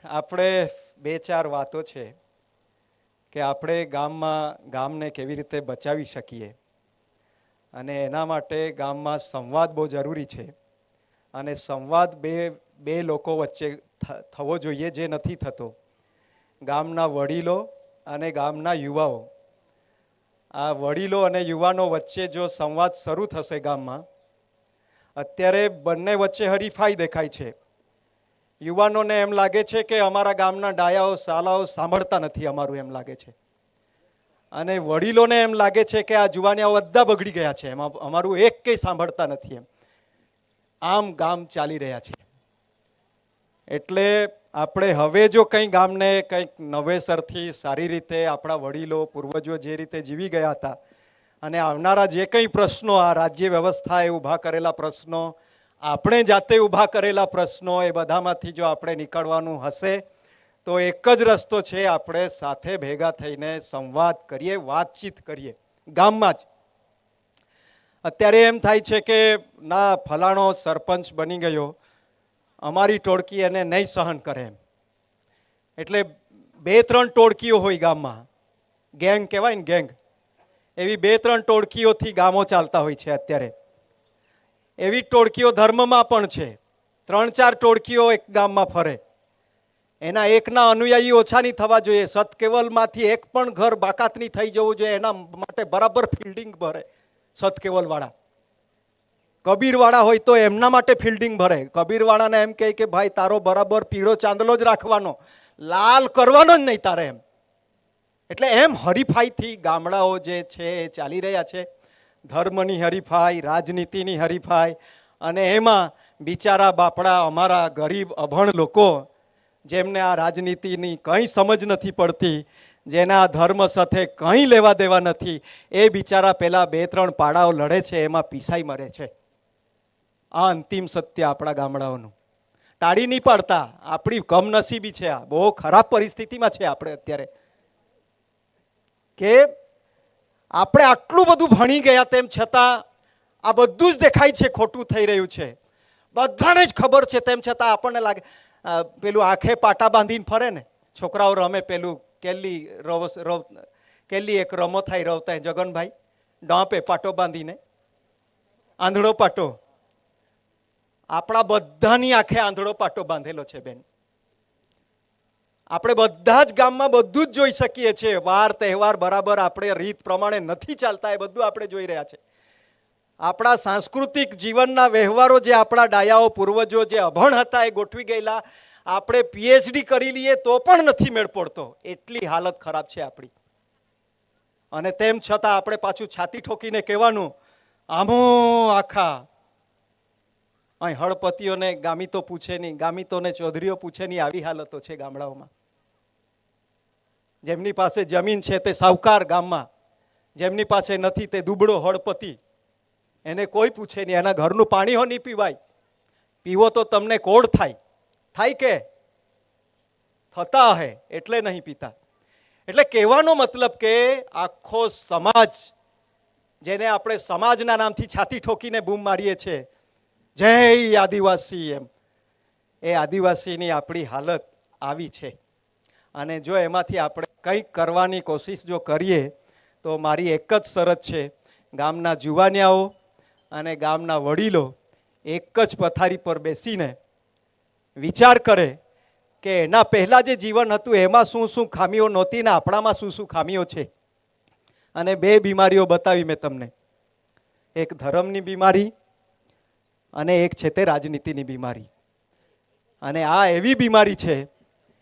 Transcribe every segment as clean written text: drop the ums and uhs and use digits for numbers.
આપણે બે ચાર વાતો છે કે આપણે ગામને કેવી રીતે બચાવી શકીએ અને એના માટે ગામમાં સંવાદ બહુ જરૂરી છે. અને સંવાદ બે લોકો વચ્ચે થવો જોઈએ, જે નથી થતો. ગામના વડીલો અને ગામના યુવાઓ, આ વડીલો અને યુવાનો વચ્ચે જો સંવાદ શરૂ થશે ગામમાં, અત્યારે બંને વચ્ચે હરીફાઈ દેખાય છે. યુવાનોને એમ લાગે છે કે અમારા ગામના ડાયાઓ સાલાઓ સાંભળતા નથી, અમારું એમ લાગે છે. અને વડીલોને એમ લાગે છે કે આ જુવાનિયાઓ બધા બગડી ગયા છે, એમાં અમારું એક કંઈ સાંભળતા નથી. આમ ગામ ચાલી રહ્યા છે. એટલે આપણે હવે જો કંઈ ગામને કંઈક નવેસરથી સારી રીતે આપણા વડીલો પૂર્વજો જે રીતે જીવી ગયા હતા અને આવનારા જે કંઈ પ્રશ્નો, આ રાજ્ય વ્યવસ્થાએ ઊભા કરેલા પ્રશ્નો, આપણે જાતે ઊભા કરેલા પ્રશ્નો, એ બધામાંથી જો આપણે નીકળવાનું હશે તો એક જ રસ્તો છે, આપણે સાથે ભેગા થઈને સંવાદ કરીએ, વાતચીત કરીએ ગામમાં જ. અત્યારે એમ થાય છે કે ના, ફલાણો સરપંચ બની ગયો, અમારી ટોળકી એને નહીં સહન કરે એમ. એટલે બે ત્રણ ટોળકીઓ હોય ગામમાં, ગેંગ કહેવાય ને, ગેંગ. એવી બે ત્રણ ટોળકીઓથી ગામો ચાલતા હોય છે અત્યારે. એવી ટોળકીઓ ધર્મમાં પણ છે. ત્રણ ચાર ટોળકીઓ એક ગામમાં ફરે. એના એકના અનુયાયી ઓછા નહીં થવા જોઈએ. સતકેવલમાંથી એક પણ ઘર બાકાત નહીં થઈ જવું જોઈએ. એના માટે બરાબર ફિલ્ડિંગ ભરે સતકેવલવાળા. કબીરવાળા હોય તો એમના માટે ફિલ્ડિંગ ભરે. કબીરવાળાને એમ કહે કે ભાઈ તારો બરાબર પીળો ચાંદલો જ રાખવાનો, લાલ કરવાનો જ નહીં તારે એમ. એટલે એમ હરીફાઈથી ગામડાઓ જે છે એ ચાલી રહ્યા છે. ધર્મની હરીફાઈ, રાજનીતિની હરીફાઈ, અને એમાં બિચારા બાપડા અમારા ગરીબ અભણ લોકો, જેમને આ રાજનીતિની કંઈ સમજ નથી પડતી, જેના ધર્મ સાથે કંઈ લેવા દેવા નથી, એ બિચારા પેલા બે ત્રણ પાડાઓ લડે છે, એમાં પીસાઈ મરે છે. આ અંતિમ સત્ય આપણા ગામડાઓનું. ટાળી નહીં પાડતા, આપણી કમનસીબી છે. આ બહુ ખરાબ પરિસ્થિતિમાં છે આપણે અત્યારે, કે આપણે આટલું બધું ભણી ગયા તેમ છતાં આ બધું જ દેખાય છે ખોટું થઈ રહ્યું છે. બધાને જ ખબર છે તેમ છતાં આપણને લાગે, પેલું આંખે પાટા બાંધીને ફરે ને છોકરાઓ રમે, પેલું કેલી એક રમો થાય રવતા જગનભાઈ, ડાંપે પાટો બાંધીને, આંધળો પાટો. આપણા બધાની આંખે આંધળો પાટો બાંધેલો છે બેન. આપણે બધા જ ગામમાં બધું જ જોઈ શકીએ છીએ. વાર તહેવાર બરાબર આપણે રીત પ્રમાણે નથી ચાલતા, એ બધું આપણે જોઈ રહ્યા છે. આપણા સાંસ્કૃતિક જીવનના વ્યવહારો, જે આપણા ડાયાઓ પૂર્વજો જે અભણ હતા એ ગોઠવી ગયેલા, આપણે પીએચડી કરી લઈએ તો પણ નથી મેળ પડતો, એટલી હાલત ખરાબ છે આપણી. અને તેમ છતાં આપણે પાછું છાતી ઠોકીને કહેવાનું, આમો આખા અહીં હળપતિઓને ગામિતો પૂછે નહીં, ગામિતોને ચૌધરીઓ પૂછે નહીં, આવી હાલતો છે ગામડાઓમાં. જેમની પાસે જમીન છે તે સાવકાર ગામમાં, જેમની પાસે નથી તે દુબળો હળપતિ, એને કોઈ પૂછે નહીં. એના ઘરનું પાણી હો નહીં પીવાય, પીવો તો તમને કોડ થાય કે થતા હે એટલે નહીં પીતા. એટલે કહેવાનો મતલબ કે આખો સમાજ, જેને આપણે સમાજના નામથી છાતી ઠોકીને બૂમ મારીએ છીએ, જય આદિવાસી એમ, એ આદિવાસીની આપણી હાલત આવી છે. અને જો એમાંથી આપણે કંઈક કરવાની કોશિશ જો કરીએ તો મારી એક જ શરત છે, ગામના જુવાનિયાઓ અને ગામના વડીલો એક જ પથારી પર બેસીને વિચાર કરે કે એના પહેલાં જે જીવન હતું એમાં શું શું ખામીઓ નહોતી ને આપણામાં શું શું ખામીઓ છે. અને બે બીમારીઓ બતાવી મેં તમને, એક ધર્મની બીમારી અને એક છે તે રાજનીતિની બીમારી. અને આ એવી બીમારી છે,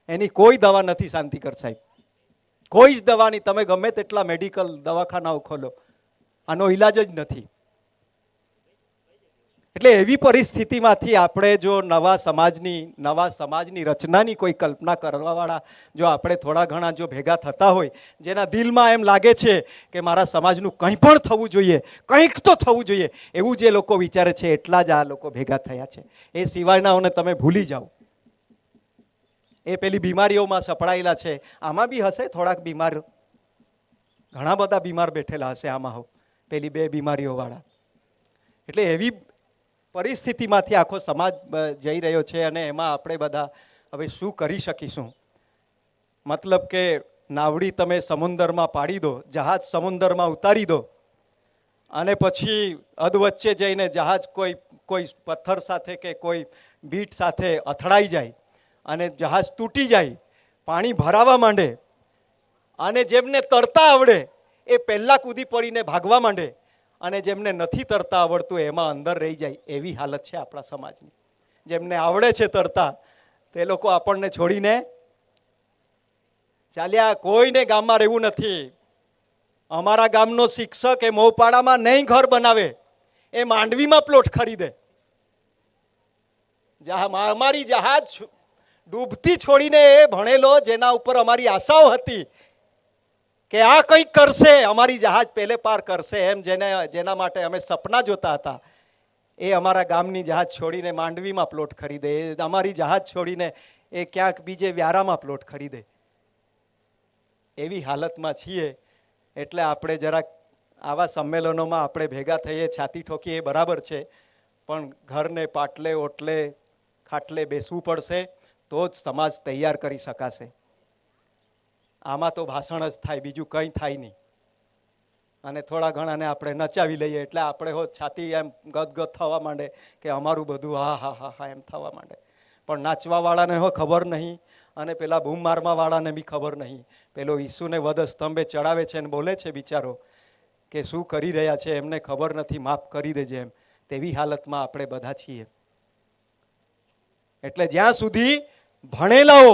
એની કોઈ દવા નથી શાંતિકર સાહેબ, કોઈ જ દવાની. તમે ગમે તેટલા મેડિકલ દવાખાનાઓ ખોલો, આનો ઈલાજ જ નથી. એટલે એવી પરિસ્થિતિમાંથી આપણે જો નવા સમાજની રચનાની કોઈ કલ્પના કરવાવાળા જો આપણે થોડા ઘણા જો ભેગા થતા હોય, જેના દિલમાં એમ લાગે છે કે મારા સમાજનું કંઈ પણ થવું જોઈએ, કંઈક તો થવું જોઈએ, એવું જે લોકો વિચારે છે, એટલા જ આ લોકો ભેગા થયા છે. એ સિવાયનાઓને તમે ભૂલી જાઓ. એ પેલી બીમારીઓમાં સપડાયેલા છે. આમાં બી હશે થોડાક બીમાર, ઘણા બધા બીમાર બેઠેલા હશે આમાં હો, પેલી બે બીમારીઓ વાળા. એટલે એવી પરિસ્થિતિમાંથી આખો સમાજ જઈ રહ્યો છે. અને એમાં આપણે બધા હવે શું કરી શકીશું? મતલબ કે નાવડી તમે સમુંદરમાં પાડી દો, જહાજ સમુંદરમાં ઉતારી દો, અને પછી અધવચ્ચે જઈને જહાજ કોઈ પથ્થર સાથે કે કોઈ બીટ સાથે અથડાઈ જાય અને જહાજ તૂટી જાય, પાણી ભરાવા માંડે, અને જેમને તરતા આવડે એ પહેલાં કૂદી પડીને ભાગવા માંડે, અને જેમને નથી તરતા આવડતું એમાં અંદર રહી જાય. એવી હાલત છે આપણા સમાજની. જેમને આવડે છે તરતા તે લોકો આપણને છોડીને ચાલ્યા. કોઈને ગામમાં રહેવું નથી. અમારા ગામનો શિક્ષક એ મોપાડામાં નહીં ઘર બનાવે, એ માંડવીમાં પ્લોટ ખરીદે. અમારી જહાજ ડૂબતી છોડીને એ ભણેલો, જેના ઉપર અમારી આશાઓ હતી કે આ કંઈક કરશે, અમારી જહાજ પેલે પાર કરશે, એમ જેના માટે અમે સપના જોતા હતા, એ અમારા ગામની જહાજ છોડીને માંડવીમાં પ્લોટ ખરીદે. એ અમારી જહાજ છોડીને એ ક્યાંક બીજે વ્યારામાં પ્લોટ ખરીદે. એવી હાલતમાં છીએ. એટલે આપણે જરાક આવા સંમેલનોમાં આપણે ભેગા થઈએ, છાતી ઠોકીએ, એ બરાબર છે, પણ ઘરને પાટલે ઓટલે ખાટલે બેસવું પડશે, તો જ સમાજ તૈયાર કરી શકાશે. આમાં તો ભાષણ જ થાય, બીજું કંઈ થાય નહીં. અને થોડા ઘણાને આપણે નચાવી લઈએ એટલે આપણે છાતી એમ ગદગદ થવા માંડે કે અમારું બધું હા હા હા હા એમ થવા માંડે. પણ નાચવાવાળાને ખબર નહીં, અને પેલા બૂમ મારવાવાળાને બી ખબર નહીં. પેલો ઈસુને વધ સ્તંભે ચડાવે છે અને બોલે છે બિચારો કે શું કરી રહ્યા છે, એમને ખબર નથી, માફ કરી દેજે એમ. તેવી હાલતમાં આપણે બધા છીએ. એટલે જ્યાં સુધી ભણેલાઓ,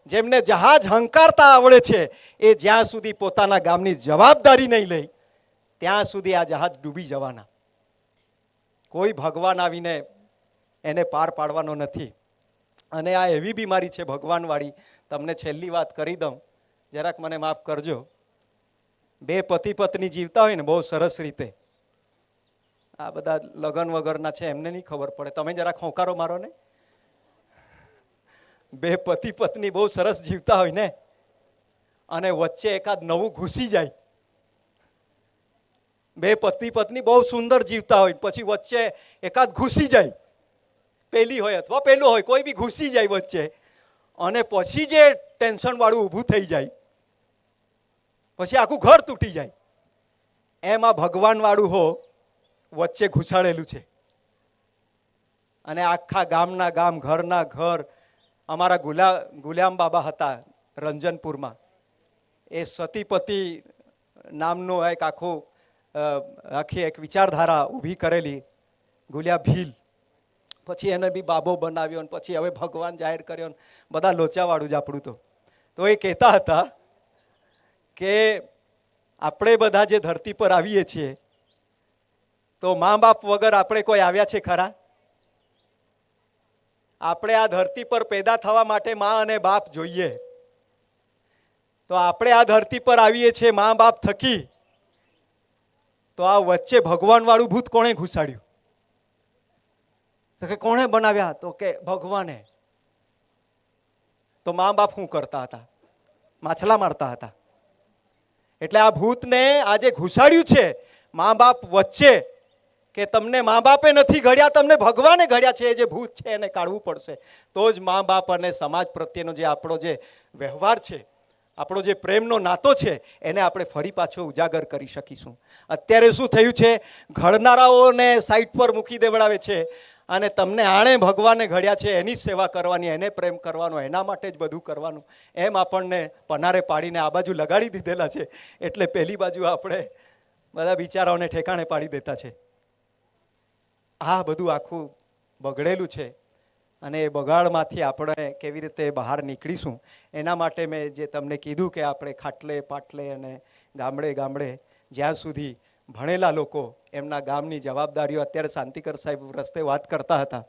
જેમને જહાજ હંકારતા આવડે છે, એ જ્યાં સુધી પોતાના ગામની જવાબદારી નહીં લે, ત્યાં સુધી આ જહાજ ડૂબી જવાના. કોઈ ભગવાન આવીને એને પાર પાડવાનો નથી. અને આ એવી બીમારી છે ભગવાનવાળી, તમને છેલ્લી વાત કરી દઉં, જરાક મને માફ કરજો. બે પતિ પત્ની જીવતા હોય ને બહુ સરસ રીતે, આ બધા લગન વગરના છે એમને નહીં ખબર પડે, તમે જરાક હોંકારો મારો ને. બે પતિ પત્ની બહુ સરસ જીવતા હોય ને, અને વચ્ચે એકાદ નવું ઘૂસી જાય. બે પતિ પત્ની બહુ સુંદર જીવતા હોય, પછી વચ્ચે એકાદ ઘૂસી જાય, પેલી હોય અથવા પેલું હોય, કોઈ બી ઘૂસી જાય વચ્ચે, અને પછી જે ટેન્શન વાળું ઊભું થઈ જાય, પછી આખું ઘર તૂટી જાય. એમાં ભગવાન વાળું વચ્ચે ઘૂસાડેલું છે. અને આખા ગામના ગામ, ઘરના ઘર. અમારા ગુલામ બાબા હતા રંજનપુરમાં, એ સતીપતિ નામનું આખી એક વિચારધારા ઊભી કરેલી, ગુલિયા ભીલ. પછી એને બી બાબો બનાવ્યો, ને પછી હવે ભગવાન જાહેર કર્યો, બધા લોચાવાળું જ આપણું. તો એ કહેતા હતા કે આપણે બધા જે ધરતી પર આવીએ છીએ, તો મા બાપ વગર આપણે કોઈ આવ્યા છે ખરા? આપણે આ ધરતી પર પેદા થવા માટે મા અને બાપ જોઈએ. તો આપણે આ ધરતી પર આવીએ છીએ મા બાપ થકી, તો આ વચ્ચે ભગવાન વાળું ભૂત કોણે ઘુસાડ્યું? તો કે કોણે બનાવ્યા? તો કે ભગવાને. તો મા બાપ શું કરતા હતા? માછલા મારતા હતા. એટલે આ ભૂતને આજે ઘુસાડ્યું છે મા બાપ વચ્ચે, કે તમને મા બાપે નથી ઘડ્યા, તમને ભગવાને ઘડ્યા છે. એ જે ભૂત છે એને કાઢવું પડશે, તો જ મા બાપ અને સમાજ પ્રત્યેનો જે આપણો જે વ્યવહાર છે, આપણો જે પ્રેમનો નાતો છે, એને આપણે ફરી પાછો ઉજાગર કરી શકીશું. અત્યારે શું થયું છે, ઘડનારાઓને સાઈડ પર મૂકી દેવડાવે છે, અને તમને આણે ભગવાને ઘડ્યા છે એની સેવા કરવાની, એને પ્રેમ કરવાનો, એના માટે જ બધું કરવાનું, એમ આપણને પનારે પાડીને આ બાજુ લગાડી દીધેલા છે. એટલે પહેલી બાજુ આપણે બધા બિચારાઓને ઠેકાણે પાડી દેતા છે. આ બધું આખું બગડેલું છે, અને એ બગાડમાંથી આપણે કેવી રીતે બહાર નીકળીશું, એના માટે મેં જે તમને કીધું કે આપણે ખાટલે પાટલે અને ગામડે ગામડે જ્યાં સુધી ભણેલા લોકો એમના ગામની જવાબદારીઓ, અત્યારે શાંતિકર સાહેબ રસ્તે વાત કરતા હતા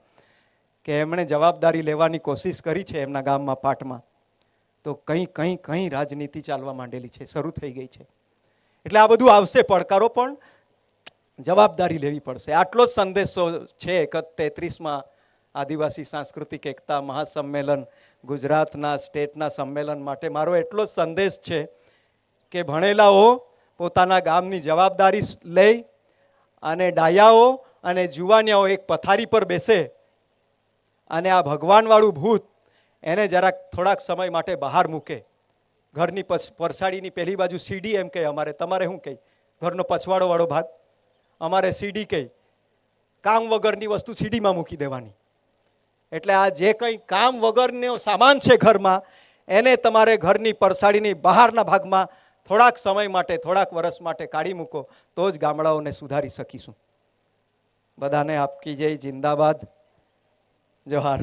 કે એમણે જવાબદારી લેવાની કોશિશ કરી છે એમના ગામમાં પાટમાં, તો કંઈ રાજનીતિ ચાલવા માંડેલી છે, શરૂ થઈ ગઈ છે. એટલે આ બધું આવશે પડકારો, પણ જવાબદારી લેવી પડશે. આટલો જ સંદેશો છે 33માં આદિવાસી સાંસ્કૃતિક એકતા મહાસંમેલન, ગુજરાતના સ્ટેટના સંમેલન માટે મારો એટલો જ સંદેશ છે કે ભણેલાઓ પોતાના ગામની જવાબદારી લઈ, અને ડાયાઓ અને જુવાનિયાઓ એક પથારી પર બેસે, અને આ ભગવાનવાળું ભૂત એને જરાક થોડાક સમય માટે બહાર મૂકે. ઘરની પરસાડીની પહેલી બાજુ સીડી એમ કહે અમારે, તમારે શું કહે? ઘરનો પછવાડોવાળો ભાગ અમારે સીડી કહે. કામ વગરની વસ્તુ સીડીમાં મૂકી દેવાની. એટલે આ જે કંઈ કામ વગરનો સામાન છે ઘરમાં, એને તમારે ઘરની પરસાડીની બહારના ભાગમાં થોડાક સમય માટે, થોડાક વર્ષ માટે કાઢી મૂકો, તો જ ગામડાઓને સુધારી શકીશું. બધાને આપકી જય, જિંદાબાદ, જોહાર.